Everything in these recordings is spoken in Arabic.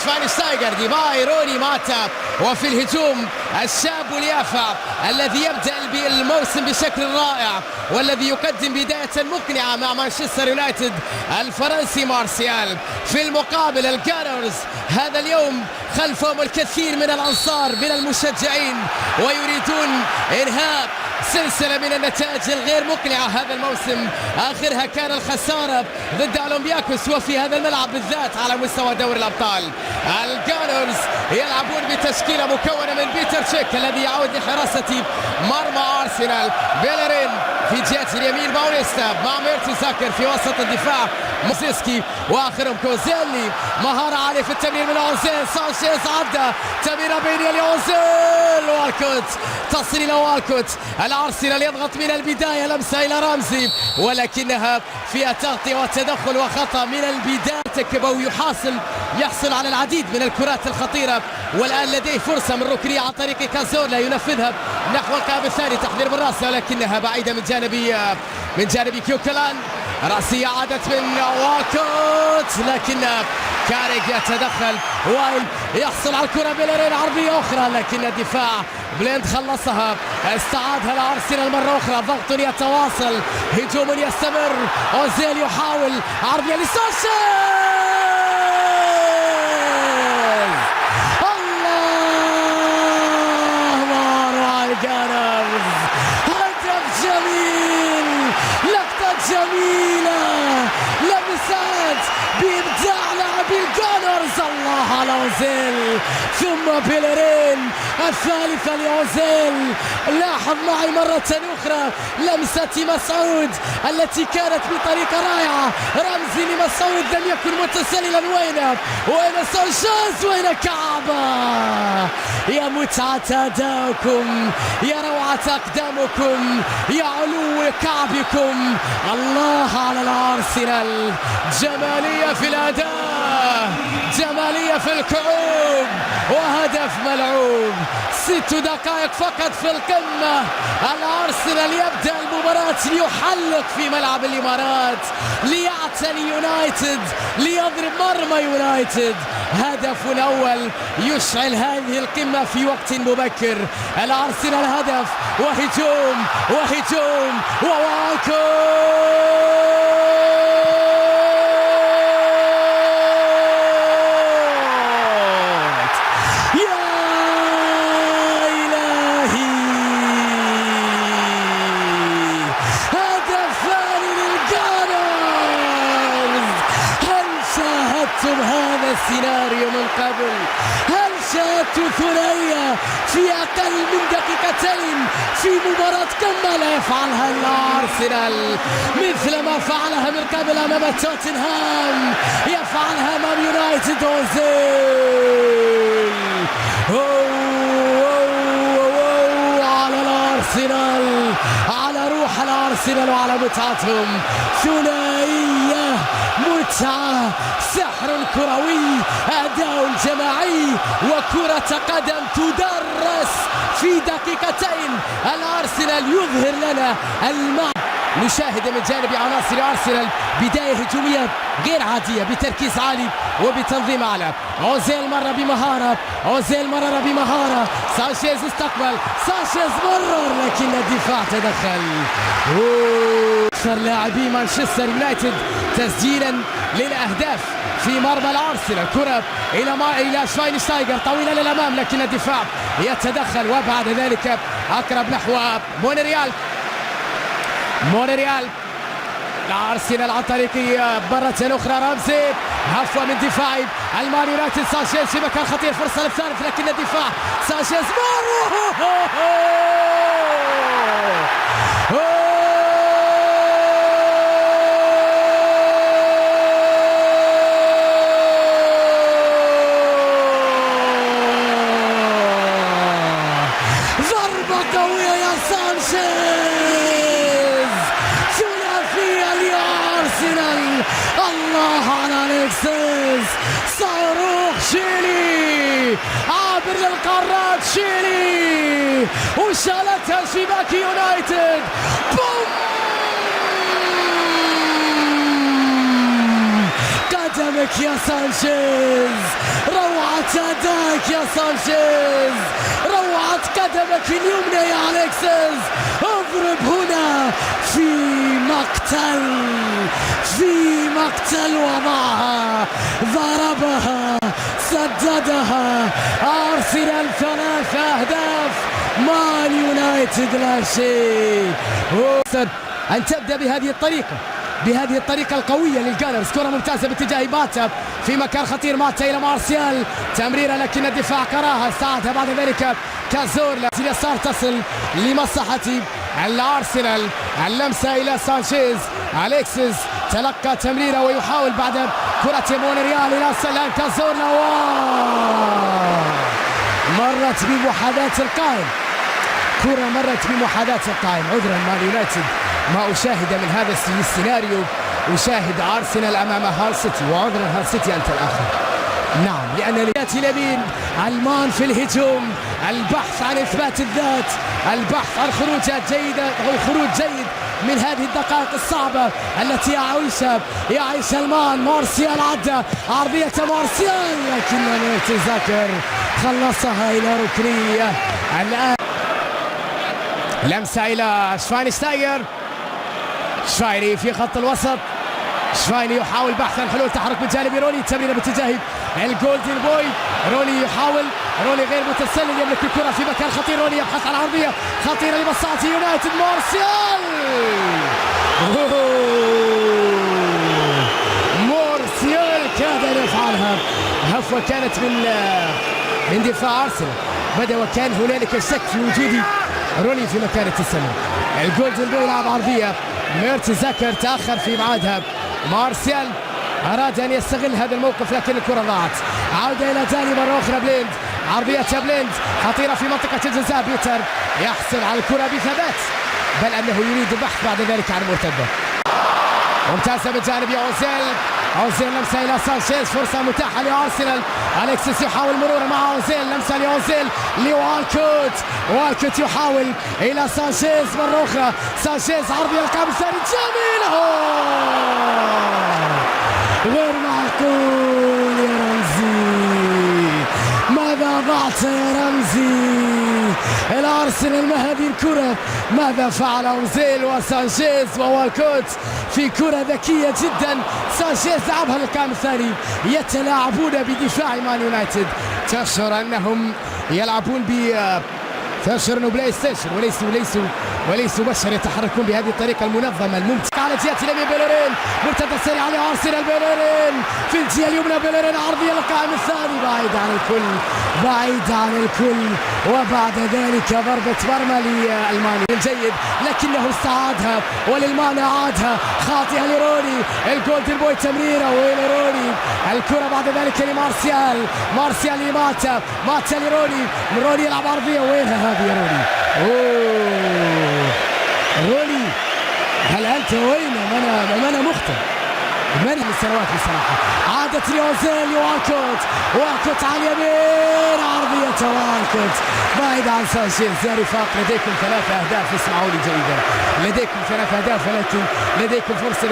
شفاينشتايغر، ديباي، روني، ماتا. وفي الهجوم الشاب واليافع الذي يبدأ الموسم بشكل رائع والذي يقدم بداية مقنعة مع مانشستر يونايتد الفرنسي مارسيال. في المقابل الجانرز هذا اليوم خلفهم الكثير من الأنصار من المشجعين ويريدون إنهاء سلسلة من النتائج الغير مقنعة هذا الموسم، آخرها كان الخسارة ضد أولمبياكوس وفي هذا الملعب بالذات على مستوى دوري الأبطال. الجانرز يلعبون بتشكيلة مكونة من بيتر تشيك الذي يعود لحراسة مرمى أرسنال، بيلرين في جهة اليمين، باونيستا مع ميرتزاكر في وسط الدفاع، موسيسكي وآخرهم كوزيلي. مهارة عالية في التمرير من أوزيل، سانشيز عدى تمريرة بين لأوزيل، والكوت تصل إلى والكوت. الأرسنال يضغط من البداية، لمسة إلى رمزي ولكنها فيها تغطية وتدخل وخطأ من البداية. تكبو يحصل على العديد من الكرات الخطيرة، والآن لديه فرصة من ركنية عن طريق كازورلا ينفذها نحو القائم الثاني، تحضير بالرأس ولكنها بعيدة من جانب كيوكلان. رأسية عادت من واكوت لكن كاريك يتدخل، وايل يحصل على الكرة، بيلرين عرضية أخرى لكن الدفاع بليند خلصها، استعادها لأرسنال مرة أخرى. ضغط يتواصل، هجوم يستمر، أوزيل يحاول عرضية لسانشيز، الله مروع الجانرز، هدف جميل، لقطة جميلة، لمسات بإبداع لاعبي الجانرز. الله على أوزيل ثم بيلرين الثالثة لأوزيل. لاحظ معي مرة أخرى لمسة مسعود التي كانت بطريقة رائعة، رمزي لمسعود لم يكن متسللا، وين سانشيز، وين كعبة. يا متعة أداؤكم، يا روعة أقدامكم، يا علو كعبكم. الله على الأرسنال، جمالية في الأداء، جمالية في الكعوب، وهدف ملعوب. 6 دقائق فقط في القمة. الأرسنال يبدأ المباراة ليحلق في ملعب الإمارات، ليعتني يونايتد، ليضرب مرمى يونايتد. هدف أول يشعل هذه القمة في وقت مبكر. الأرسنال هدف وهجوم ووالكوت. هذا السيناريو من قبل؟ هل شاهدت ثنائية في أقل من دقيقتين في مباراة قمة؟ لا يفعلها الأرسنال مثل ما فعلها من قبل أمام توتنهام، يفعلها أمام يونايتد. أوزيل على الأرسنال، على روح الأرسنال وعلى متعتهم. ثنائية، متعة، سحر كروي، أداء جماعي، وكرة قدم تدرس في دقيقتين. الأرسنال يظهر لنا المعنى. نشاهد من جانب عناصر أرسنال بداية هجومية غير عادية بتركيز عالي وبتنظيم أعلى. أوزيل مر بمهارة، سانشيز استقبل، سانشيز مرر لكن الدفاع تدخل. أكثر لاعبي مانشستر يونايتد تسجيلا للأهداف في مرمى الأرسنال. كرة إلى شفاينشتايغر طويلة للأمام لكن الدفاع يتدخل، وبعد ذلك أقرب نحو مونريال. الأرسنال عن طريق مرة أخرى رمزي، هفوة من دفاعي المان يونايتد. سانشيز في مكان خطير، فرصة للثالث لكن الدفاع، سانشيز ضربة قوية يا سانشيز، ثلاثية لأرسنال. الله على أليكسيس، صاروخ شيلي عابر للقارات، شيلي وشالتها شباك يونايتد. بوم، قدمك يا سانشيز، روعة سانشيز، روعة قدمك اليمنى يا أليكسيس، اضرب هنا في مقتل وضعها، ضربها، سددها. أرسنال 3 أهداف، مان يونايتد لا شيء. أن تبدأ بهذه الطريقة القوية للجانرز. كرة ممتازة باتجاه ماتا في مكان خطير، ماتا إلى مارسيال، تمريرة لكن الدفاع كراها، ساعدها بعد ذلك كازورلا اليسار تصل لمصلحة الأرسنال. اللمسة إلى سانشيز، أليكسيس تلقى تمريرة ويحاول بعد كرة مونريال إلى سلام كازورلا، مرت بمحاذاة القائم، كرة مرت بمحاذاة القائم. عذرا مان يونايتد ما أشاهد من هذا السيناريو، أشاهد أرسنال أمام هال سيتي، وعذرا هال سيتي أنت الآخر. نعم، لأن يأتي اليمين المان في الهجوم، البحث عن إثبات الذات، البحث عن خروجات جيدة أو خروج جيد من هذه الدقائق الصعبة التي يعيش المان. مارسيال عدى عرضية مارسيال لكن ميرتزاكر خلصها إلى ركنية. الآن لمسة إلى شفاينشتايجر، شفايني في خط الوسط، شفايني يحاول بحث عن حلول، تحرك من جانب روني، تمريره باتجاه الجولدن بوي، روني يحاول، روني غير متسلل، يملك الكرة في مكان خطير، روني يبحث عن عرضية خطيرة لمصلحة يونايتد. مارسيال كاد أن يفعلها، هفوة كانت من دفاع أرسنال، بدأ وكان هنالك شك في وجود روني في مكان التسلل. الجولدن بوي يلعب عرضية، ميرتزاكر تأخر في ميعادها، مارسيال أراد أن يستغل هذا الموقف لكن الكرة ضاعت. عودة إلى داني مرة أخرى، بليند، عرضية بليند خطيرة في منطقة الجزاء، بيتر يحصل على الكرة بثبات، بل أنه يريد البحث بعد ذلك عن مرتدة ممتازة من جانب أوزيل، أوزيل لمسة إلى سانشيز، فرصة متاحة لأرسنال، أليكسيس يحاول مرورا مع أوزيل، لمسة لأوزيل لوالكوت، والكوت يحاول إلى سانشيز مرة أخرى، سانشيز عرضية القائم الثاني جميلة، غير معقول يا رمزي، ماذا ضعت يا رمزي؟ الأرسنال ما هذه الكرة، ماذا فعل أوزيل وسانشيز ووالكوت في كرة ذكية جدا. سانشيز لعبها للقائم الثاني، يتلاعبون بدفاع مان يونايتد، تشعر أنهم يلعبون تشعر أنه بلاي ستيشن وليسوا بشر يتحركون بهذه الطريقة المنظمة الممتعة. على جهة اليمين بيلورين، مرتدى سريع على أرسنال، بيلورين في الجهة اليمنى، بيلورين عرضية للقائم الثاني، بعيد عن الكل، وبعد ذلك ضربة مرمى للماني جيد لكنه استعادها وللماني عادها، خاطئة لروني، الجولدن بوي تمريرة ولروني، الكرة بعد ذلك لمارسيال، مارسيال لماتا، ماتا لروني، روني يلعب عرضية، وينها هذه يا روني؟ روني هل أنت وين؟ أنا مخطئ من السنوات بصراحة. عادت لأوزيل والكوت على اليمين، عرضية والكوت بعيد عن سانشيز. يا رفاق لديكم 3 أهداف، اسمعوني جيدا، لديكم 3 أهداف ولكن لديكم فرصة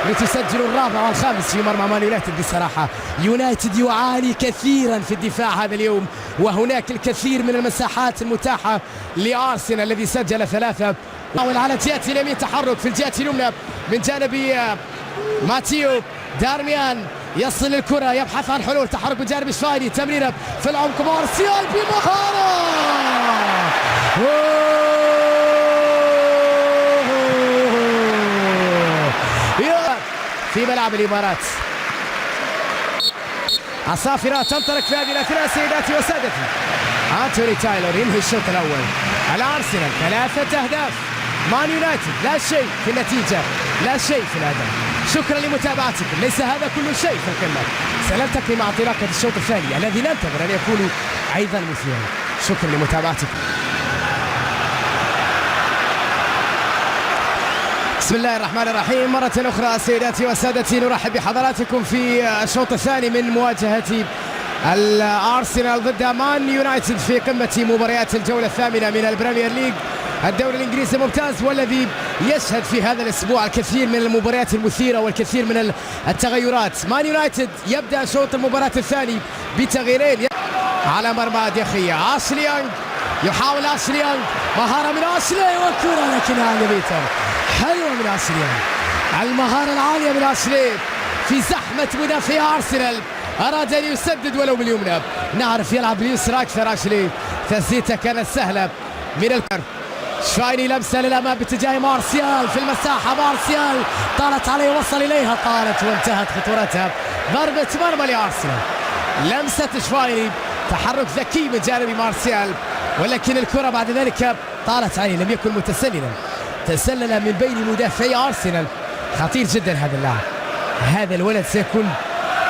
لتسجلوا الرابع والخامس في مرمى مان يونايتد. بصراحة يونايتد يعاني كثيرا في الدفاع هذا اليوم، وهناك الكثير من المساحات المتاحة لأرسنال الذي سجل 3. على جهة اليمين تحرك في الجهة اليمنى من جانب ماتيو دارميان، يصل الكرة، يبحث عن حلول، تحرك من جانب شفايني، تمريرة في العمق، مارسيال بمهارة في ملعب الإمارات. عصافرة تنطلق في هذه الأثناء سيداتي وسادتي. أنتوني تايلور ينهي الشوط الأول. الأرسنال 3 أهداف، مان يونايتد لا شيء في النتيجة، لا شيء في الأداء. شكرا لمتابعتكم، ليس هذا كل شيء في القمة، سنلتقي مع انطلاقة الشوط الثاني الذي ننتظر أن يكون أيضا مثيرا. شكرا لمتابعتكم. بسم الله الرحمن الرحيم، مرة أخرى سيداتي وسادتي نرحب بحضراتكم في الشوط الثاني من مواجهة الأرسنال ضد مان يونايتد في قمة مباريات الجولة الثامنة من البريمير ليج، الدوري الإنجليزي الممتاز، والذي يشهد في هذا الأسبوع الكثير من المباريات المثيرة والكثير من التغيرات. مان يونايتد يبدأ شوط المباراة الثاني بتغييرين. على مرمى ديخية. أشلي يونغ يحاول أشلي يونغ، مهارة من أشلي والكرة لكنها عند بيتر. حلوة من أشلي يونغ، المهارة العالية من أشلي في زحمة مدافعي أرسنال، أراد أن يسدد ولو باليمنى. نعرف يلعب باليسرى أكثر أشلي، تسديدته كانت سهلة من الكر. شفايني لمسة للأمام باتجاه مارسيال في المساحة، مارسيال طالت عليه وصل إليها، طالت وانتهت خطورتها، ضربة مرمى لأرسنال. لمسة شفايني، تحرك ذكي من جانب مارسيال، ولكن الكرة بعد ذلك طالت عليه، لم يكن متسللا، تسلل من بين مدافعي أرسنال. خطير جدا هذا اللاعب، هذا الولد سيكون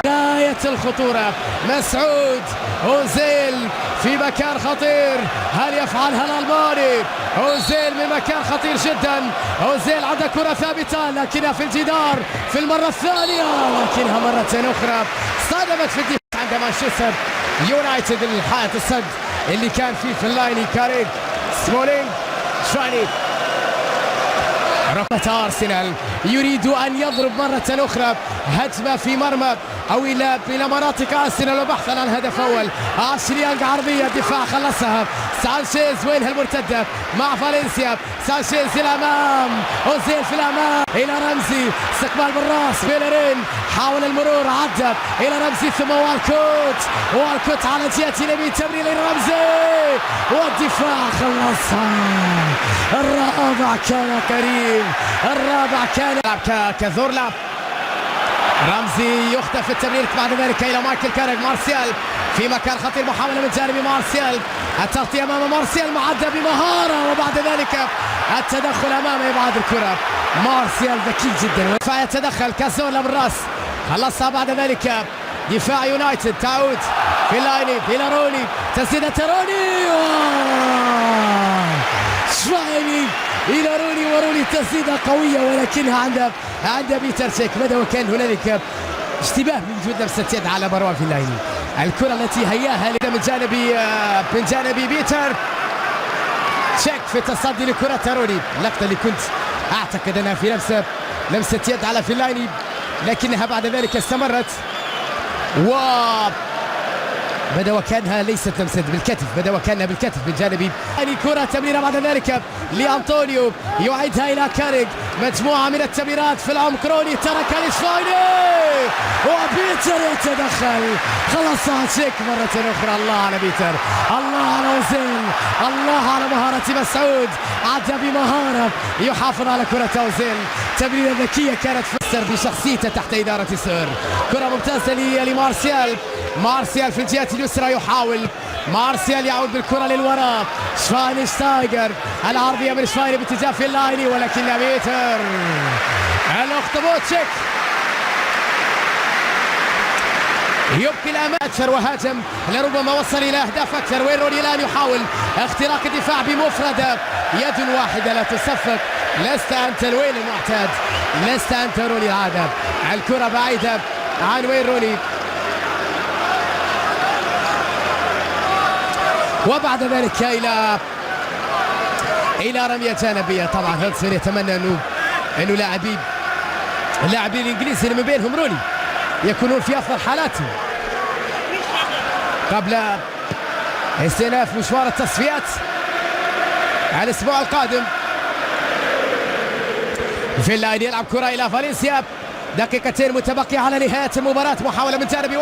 غاية الخطورة. مسعود أوزيل في مكان خطير، هل يفعلها الألماني؟ أوزيل من مكان خطير جدا، أوزيل عنده كرة ثابتة لكنها في الجدار في المرة الثانية، لكنها مرة أخرى صدمت في الدفاع عند مانشستر يونايتد. الحائط الصد اللي كان فيه في اللايني كاريك سمولينج شاني. ركلة أرسنال يريد أن يضرب مرة أخرى هجمة في مرمى أو إلى مناطق أرسنال وبحثا عن هدف أول. أشلي يونغ عرضية، الدفاع خلصها. سانشيز وينها المرتدة مع فالنسيا، سانشيز إلى الأمام، أوزيل في الأمام إلى رمزي، استقبال بالراس بيلرين، حاول المرور، عدى إلى رمزي ثم والكوت على جهة اليمين، تمرير إلى رمزي والدفاع خلصها. الرابع كان قريب، الرابع كان كذورلا. رمزي يخطف التمرير بعد ذلك الى مايكل كاريك. مارسيال في مكان خطير، محاولة من جانب مارسيال، التغطية امام مارسيال، معدى بمهارة وبعد ذلك التدخل امام ابعاد الكرة. مارسيال ذكي جدا ودفاع يتدخل، كازولا بالراس خلصها بعد ذلك دفاع يونايتد، تعود في اللايني الى روني، تسديدة روني شفايني الى روني، وروني تسديدة قوية ولكنها عند بيتر تشيك. بدا وكان هنالك اشتباه من وجود لمسة يد على مروان في اللايني. الكرة التي هياها من جانب بيتر تشيك في التصدي لكرة روني، اللقطة اللي كنت اعتقد انها في لمسة يد على في اللايني، لكنها بعد ذلك استمرت بدا وكانها ليست لمسة بالكتف، بدا وكانها بالكتف من جانبي. كرة تمريرة بعد ذلك لأنطونيو، يعيدها إلى كاريك، مجموعة من التمريرات في العمق، روني ترك لشفايني وبيتر يتدخل، خلصها تشيك مرة أخرى. الله على بيتر، الله على أوزيل، الله على مهارة مسعود، عدى بمهارة يحافظ على كرة أوزيل. تمريرة ذكية كانت فسر بشخصيته تحت إدارة سير. كرة ممتازة لمارسيال، مارسيال في الجهة اليسرى يحاول، مارسيال يعود بالكرة للوراء، شفاينشتايجر، العرضية من شفايني باتجاه في اللايني ولكن بيتر الاخطبوط تشيك يبقي الأمام أكثر وهاجم لربما وصل إلى أهداف أكثر. وين روني الآن يحاول اختراق الدفاع بمفردة، يد واحدة لا تصفق، لست أنت الوين المعتاد، لست أنت روني العادة. الكرة بعيدة عن وين روني، وبعد ذلك إلى رمية جانبية. طبعا هيلسون يتمنى أنه اللاعبين الإنجليزي اللي من بينهم روني يكونون في أفضل حالاتهم قبل استئناف مشوار التصفيات الأسبوع القادم. في اللاين يلعب كرة إلى فالنسيا، دقيقتين متبقية على نهاية المباراة. محاولة من جانب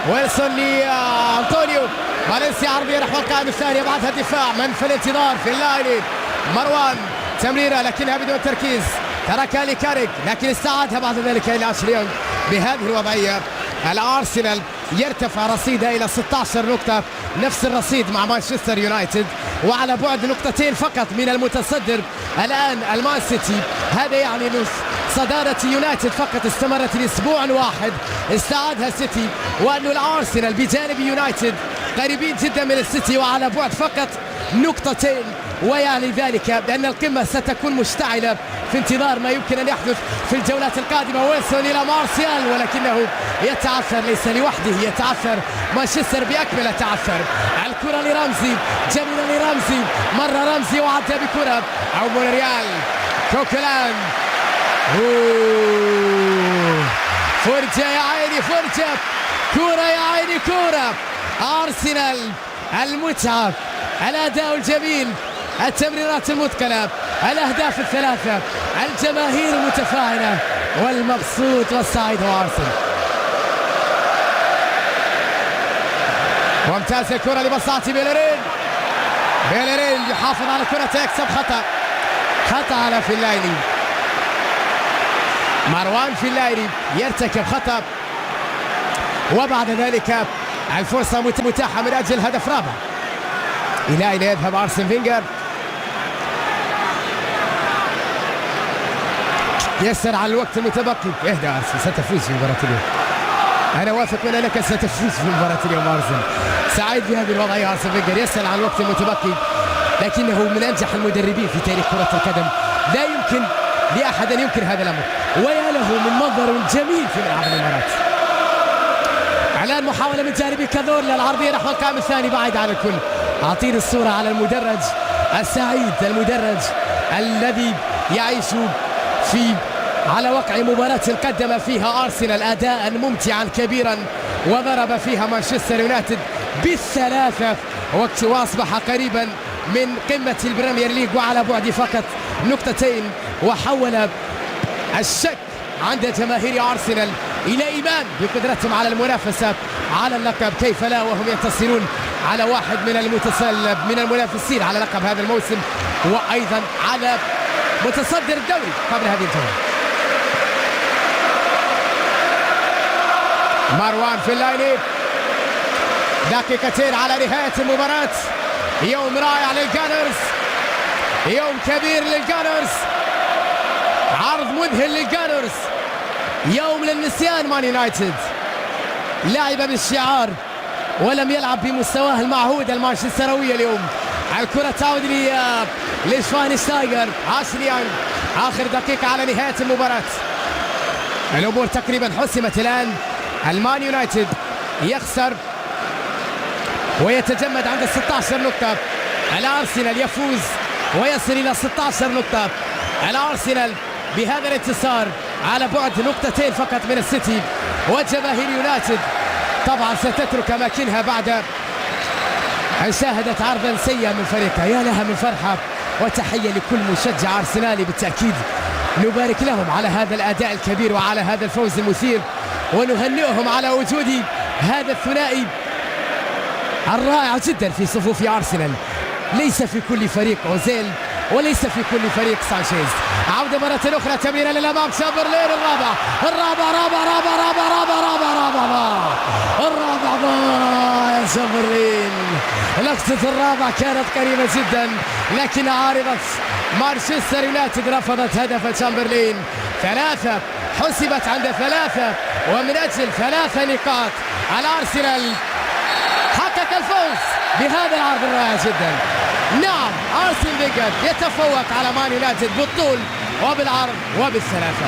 ويلسون لأنطونيو، فالنسيا عرضية نحو القائم الثاني، بعدها الدفاع من في الانتظار في اللاين. مروان تمريرة لكنها بدون تركيز، تركها لكاريك لكن استعادها بعد ذلك إلى أشلي يونغ. بهذه الوضعية الأرسنال يرتفع رصيده إلى 16 نقطة، نفس الرصيد مع مانشستر يونايتد، وعلى بعد نقطتين فقط من المتصدر الآن المان سيتي. هذا يعني أن صدارة يونايتد فقط استمرت لأسبوع واحد استعادها سيتي، وأن الأرسنال بجانب يونايتد قريبين جدا من السيتي وعلى بعد فقط نقطتين، ويعني ذلك بأن القمة ستكون مشتعلة في انتظار ما يمكن أن يحدث في الجولات القادمة. ويلسون إلى مارسيال ولكنه يتعثر، ليس لوحده يتعثر، مانشستر بأكمله تعثر. الكرة لرمزي، جميلة لرمزي، مرة رمزي وعدها بكرة أو مونريال كوكلان، فرجة يا عيني، فرجة كورة يا عيني كورة. أرسنال المتعة، الأداء الجميل، التمريرات المتقنة، الأهداف الثلاثة، الجماهير المتفاعلة، والمبسوط والسعيد هو أرسنال. وامتاز الكرة لبساطي بيلرين. بيلرين يحافظ على الكرة، يكسب خطأ على فيلايني. مروان فيلايني يرتكب خطأ، وبعد ذلك الفرصة متاحة من أجل هدف رابع. إلى أين يذهب أرسن فينجر؟ يسر على الوقت المتبقي. اهدى أرسن، ستفوز في مباراة اليوم. أنا واثق من أنك ستفوز في مباراة اليوم أرسن. سعيد بهذه الوضعية. أرسن فينجر يسر على الوقت المتبقي، لكنه من أنجح المدربين في تاريخ كرة القدم. لا يمكن لأحد أن ينكر هذا الأمر، ويا له من منظر جميل في ملعب الإمارات. الآن محاولة من جانب كاذور للعرضية نحو القائم الثاني بعيد عن الكل. أعطيني الصورة على المدرج السعيد، المدرج الذي يعيش على وقع مباراة قدم فيها أرسنال أداء ممتعا كبيرا، وضرب فيها مانشستر يونايتد بالثلاثة، وأصبح قريبا من قمة البريمير ليج وعلى بعد فقط نقطتين، وحول الشك عند جماهير أرسنال إلى إيمان بقدرتهم على المنافسة على اللقب. كيف لا وهم ينتصرون على واحد من المنافسين على لقب هذا الموسم، وأيضا على متصدر الدوري قبل هذه الجولة. مروان فيلايني، دقيقتين على نهاية المباراة. يوم رائع للجانرز، يوم كبير للجانرز، عرض مذهل للجانرز، يوم للنسيان. مان يونايتد لعب بالشعار ولم يلعب بمستواه المعهود المانشستروي اليوم. الكرة تعود لشفاينشتايجر. عاشليان، آخر دقيقة على نهاية المباراة. الأمور تقريبا حسمت الآن. المان يونايتد يخسر ويتجمد عند 16 نقطة. الأرسنال يفوز ويصل إلى 16 نقطة. الأرسنال بهذا الانتصار على بعد نقطتين فقط من السيتي، وجماهير يونايتد طبعا ستترك أماكنها بعد أن شاهدت عرضا سيئا من فريقها. يا لها من فرحة وتحية لكل مشجع أرسنالي. بالتأكيد نبارك لهم على هذا الأداء الكبير وعلى هذا الفوز المثير، ونهنئهم على وجود هذا الثنائي الرائع جدا في صفوف أرسنال. ليس في كل فريق أوزيل، وليس في كل فريق سانشيز. عودة مرة أخرى، تمريرة للأمام، شامبرلين الرابع يا شامبرلين. لقطة الرابع كانت قريبة جدا، لكن عارضة مانشستر يونايتد رفضت هدف شامبرلين. ثلاثة حسبت عند ثلاثة، ومن أجل 3 نقاط الأرسنال حقق الفوز بهذا العرض الرائع جدا. نعم، أرسن فينجر يتفوق على مان يونايتد بالطول وبالعرض وبالثلاثة.